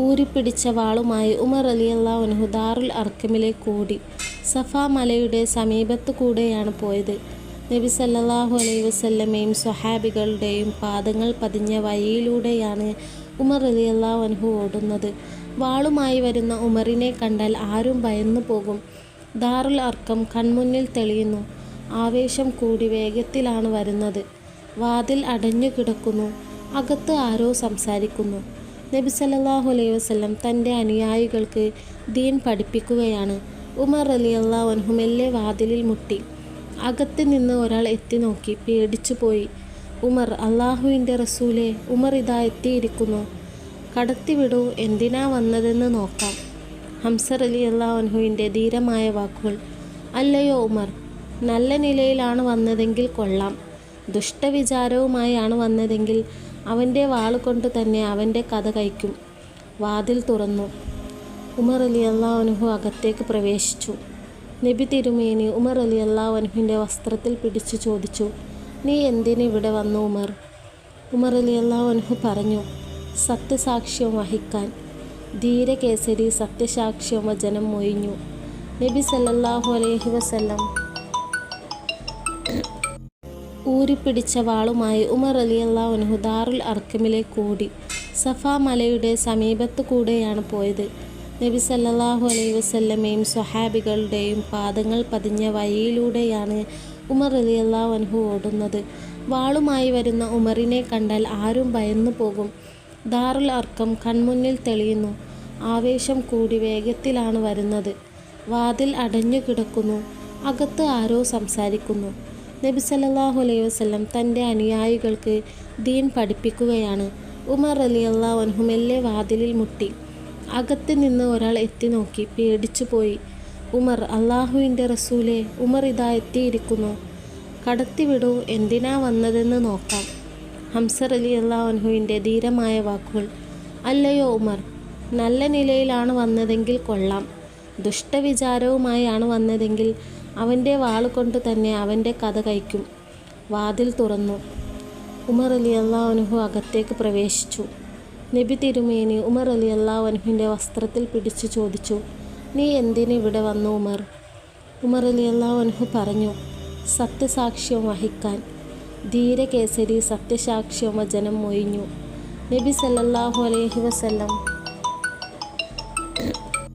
ഊരിപ്പിടിച്ച വാളുമായി ഉമർ റളിയല്ലാഹു അൻഹു ദാറുൽ അർഖമിലേക്ക് ഓടി. സഫാ മലയുടെ സമീപത്തു കൂടെയാണ് പോയത്. നബി സല്ലല്ലാഹു അലൈഹി വസല്ലമയും സ്വഹാബികളുടെയും പാദങ്ങൾ പതിഞ്ഞ വഴിയിലൂടെയാണ് ഉമർ റളിയല്ലാഹു അൻഹു ഓടുന്നത്. വാളുമായി വരുന്ന ഉമറിനെ കണ്ടാൽ ആരും ഭയന്നു പോകും. ദാറുൽ അർഖം കൺമുന്നിൽ തെളിയുന്നു. ആവേശം കൂടി വേഗത്തിലാണ് വരുന്നത്. വാതിൽ അടഞ്ഞു കിടക്കുന്നു. അകത്ത് ആരോ സംസാരിക്കുന്നു. നബി സല്ലല്ലാഹു അലൈഹി വസല്ലം തൻ്റെ അനുയായികൾക്ക് ദീൻ പഠിപ്പിക്കുകയാണ്. ഉമർ റളിയല്ലാഹു അൻഹു മെല്ലെ വാതിലിൽ മുട്ടി. അകത്ത് നിന്ന് ഒരാൾ എത്തി നോക്കി. പേടിച്ചുപോയി. ഉമർ: അല്ലാഹുവിൻ്റെ റസൂലേ, ഉമർ ഇതാ എത്തിയിരിക്കുന്നു. കടത്തിവിടൂ, എന്തിനാ വന്നതെന്ന് നോക്കാം. ഹംസ റളിയല്ലാഹു അൻഹുവിൻ്റെ ധീരമായ വാക്കുകൾ. അല്ലയോ ഉമർ, നല്ല നിലയിലാണ് വന്നതെങ്കിൽ കൊള്ളാം. ദുഷ്ടവിചാരവുമായാണ് വന്നതെങ്കിൽ അവൻ്റെ വാളുകൊണ്ട് തന്നെ അവൻ്റെ കഥ കഴിക്കും. വാതിൽ തുറന്നു. ഉമർ റളിയല്ലാഹു അൻഹു അകത്തേക്ക് പ്രവേശിച്ചു. നബി തിരുമേനി ഉമർ റളിയല്ലാഹു അൻഹുവിൻ്റെ വസ്ത്രത്തിൽ പിടിച്ചു ചോദിച്ചു: നീ എന്തിന് ഇവിടെ വന്നു ഉമർ? ഉമർ റളിയല്ലാഹു അൻഹു പറഞ്ഞു: സത്യസാക്ഷ്യം വഹിക്കാൻ. ധീരകേസരി സത്യസാക്ഷ്യം വചനം മൊഴിഞ്ഞു. നബി സല്ലല്ലാഹു അലൈഹി വസല്ലം ഊരിപ്പിടിച്ച വാളുമായി ഉമർ റളിയല്ലാഹു അൻഹു ദാറുൽ അർഖമിലേക്ക് ഓടി. സഫാ മലയുടെ സമീപത്തു കൂടെയാണ് പോയത്. നബി സല്ലല്ലാഹു അലൈഹി വസല്ലമയും സ്വഹാബികളുടെയും പാദങ്ങൾ പതിഞ്ഞ വഴിയിലൂടെയാണ് ഉമർ റളിയല്ലാഹു അൻഹു ഓടുന്നത്. വാളുമായി വരുന്ന ഉമറിനെ കണ്ടാൽ ആരും ഭയന്നു പോകും. ദാറുൽ അർഖം കൺമുന്നിൽ തെളിയുന്നു. ആവേശം കൂടി വേഗത്തിലാണ് വരുന്നത്. വാതിൽ അടഞ്ഞു കിടക്കുന്നു. അകത്ത് ആരോ സംസാരിക്കുന്നു. നബി സല്ലല്ലാഹു അലൈഹി വസല്ലം തൻ്റെ അനുയായികൾക്ക് ദീൻ പഠിപ്പിക്കുകയാണ്. ഉമർ റളിയല്ലാഹു അൻഹു മെല്ലെ വാതിലിൽ മുട്ടി. അകത്ത് നിന്ന് ഒരാൾ എത്തി നോക്കി. പേടിച്ചുപോയി. ഉമർ: അല്ലാഹുവിൻ്റെ റസൂലേ, ഉമർ ഇതാ എത്തിയിരിക്കുന്നു. കടത്തിവിടൂ, എന്തിനാ വന്നതെന്ന് നോക്കാം. ഹംസ റളിയല്ലാഹു അൻഹുവിൻ്റെ ധീരമായ വാക്കുകൾ. അല്ലയോ ഉമർ, നല്ല നിലയിലാണ് വന്നതെങ്കിൽ കൊള്ളാം. ദുഷ്ടവിചാരവുമായാണ് വന്നതെങ്കിൽ അവൻ്റെ വാളുകൊണ്ട് തന്നെ അവൻ്റെ കഥ കഴിക്കും. വാതിൽ തുറന്നു. ഉമർ റളിയല്ലാഹു അൻഹു അകത്തേക്ക് പ്രവേശിച്ചു. നബി തിരുമേനി ഉമർ റളിയല്ലാഹു അൻഹുവിൻ്റെ വസ്ത്രത്തിൽ പിടിച്ചു ചോദിച്ചു: നീ എന്തിന് ഇവിടെ വന്നു ഉമർ? ഉമർ റളിയല്ലാഹു അൻഹു പറഞ്ഞു: സത്യസാക്ഷ്യം വഹിക്കാൻ. ധീരകേസരി സത്യസാക്ഷ്യം വചനം മൊഴിഞ്ഞു. നബി സല്ലല്ലാഹു അലൈഹി വസല്ലം